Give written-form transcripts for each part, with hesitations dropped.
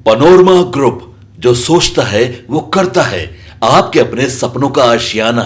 Panorama group, जो सोचता है वो करता है। आपके अपने सपनों का आशियाना।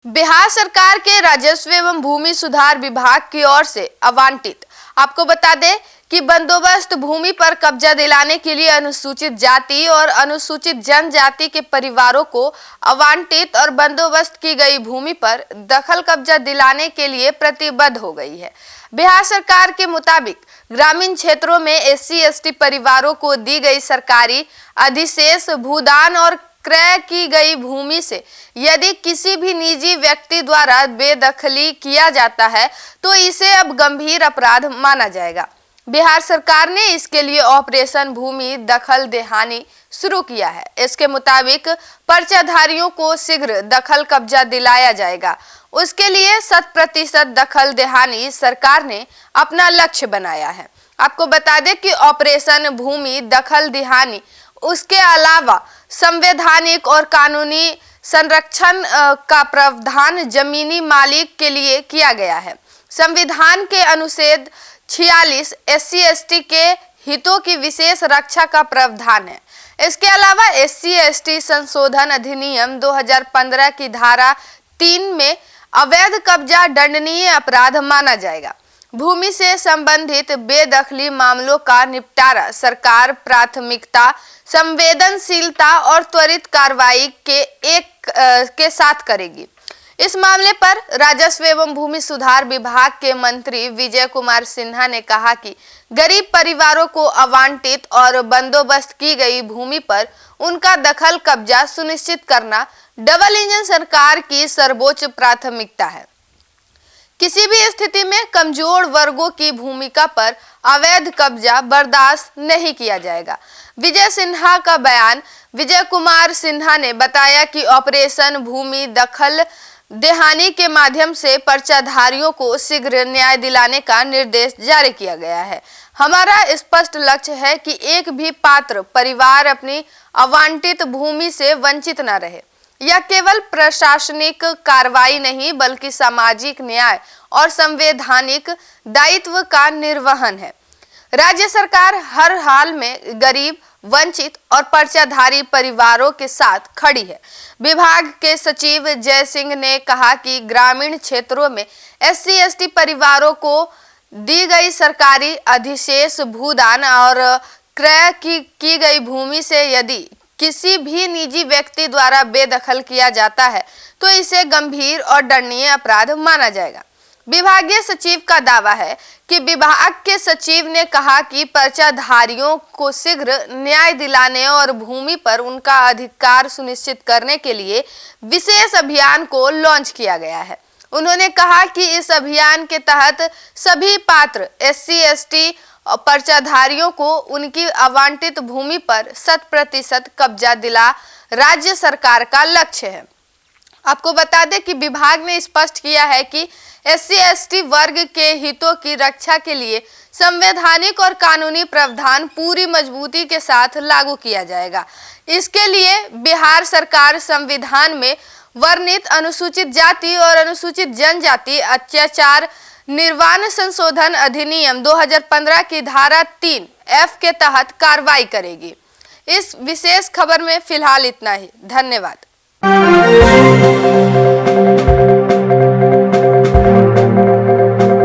बिहार सरकार के राजस्व एवं भूमि सुधार विभाग की ओर से आवंटित, आपको बता दें कि बंदोबस्त भूमि पर कब्जा दिलाने के लिए अनुसूचित जाति और अनुसूचित जनजाति के परिवारों को आवंटित और बंदोबस्त की गई भूमि पर दखल कब्जा दिलाने के लिए प्रतिबद्ध हो गई है। बिहार सरकार के मुताबिक ग्रामीण क्षेत्रों में SC/ST परिवारों को दी गई सरकारी अधिशेष भूदान और क्रय की गई भूमि से यदि किसी भी निजी व्यक्ति द्वारा बेदखली किया जाता है तो इसे अब गंभीर अपराध माना जाएगा। बिहार सरकार ने इसके लिए ऑपरेशन भूमि दखल देहानी शुरू किया है। इसके मुताबिक पर्चाधारियों को शीघ्र दखल कब्जा दिलाया जाएगा। उसके लिए 100% दखल देहानी सरकार ने अपना लक्ष्य बनाया है। आपको बता दें कि ऑपरेशन भूमि दखल देहानी उसके अलावा संवैधानिक और कानूनी संरक्षण का प्रावधान जमीनी मालिक के लिए किया गया है। संविधान के अनुच्छेद 46 SC/ST के हितों की विशेष रक्षा का प्रावधान है। इसके अलावा SC/ST संशोधन अधिनियम 2015 की धारा 3 में अवैध कब्जा दंडनीय अपराध माना जाएगा। भूमि से संबंधित बेदखली मामलों का निपटारा सरकार प्राथमिकता, संवेदनशीलता और त्वरित कार्रवाई के साथ करेगी। इस मामले पर राजस्व एवं भूमि सुधार विभाग के मंत्री विजय कुमार सिन्हा ने कहा कि गरीब परिवारों को आवंटित और बंदोबस्त की गई भूमि पर उनका दखल कब्जा सुनिश्चित करना डबल इंजन सरकार की सर्वोच्च प्राथमिकता है। किसी भी स्थिति में कमजोर वर्गों की भूमिका पर अवैध कब्जा बर्दाश्त नहीं किया जाएगा। विजय सिन्हा का बयान। विजय कुमार सिन्हा ने बताया कि ऑपरेशन भूमि दखल देहानी के माध्यम से पर्चाधारियों को शीघ्र न्याय दिलाने का निर्देश जारी किया गया है। हमारा स्पष्ट लक्ष्य है कि एक भी पात्र परिवार अपनी आवंटित भूमि से वंचित न रहे। यह केवल प्रशासनिक कार्रवाई नहीं बल्कि सामाजिक न्याय और संवैधानिक दायित्व का निर्वहन है। राज्य सरकार हर हाल में गरीब, वंचित और पर्चाधारी परिवारों के साथ खड़ी है। विभाग के सचिव जय सिंह ने कहा कि ग्रामीण क्षेत्रों में SC/ST परिवारों को दी गई सरकारी अधिशेष भूदान और क्रय की गई भूमि से यदि किसी भी निजी व्यक्ति द्वारा बेदखल किया जाता है तो इसे गंभीर और दंडनीय अपराध माना जाएगा। विभागीय सचिव का दावा है कि विभाग के सचिव ने कहा कि पर्चाधारियों को शीघ्र न्याय दिलाने और भूमि पर उनका अधिकार सुनिश्चित करने के लिए विशेष अभियान को लॉन्च किया गया है। उन्होंने कहा कि इस अभियान के तहत सभी पात्र SC/ST पर्चाधारियों को उनकी आवंटित भूमि पर 100% कब्जा दिला राज्य सरकार का लक्ष्य है। आपको बता दें कि विभाग ने स्पष्ट किया है कि SC/ST वर्ग के हितों की रक्षा के लिए संवैधानिक और कानूनी प्रावधान पूरी मजबूती के साथ लागू किया जाएगा। इसके लिए बिहार सरकार संविधान में वर्णित अनुसूचित जाति और अनुसूचित जनजाति अत्याचार निर्वाण संशोधन अधिनियम 2015 की धारा 3F के तहत कार्रवाई करेगी। इस विशेष खबर में फिलहाल इतना ही। धन्यवाद।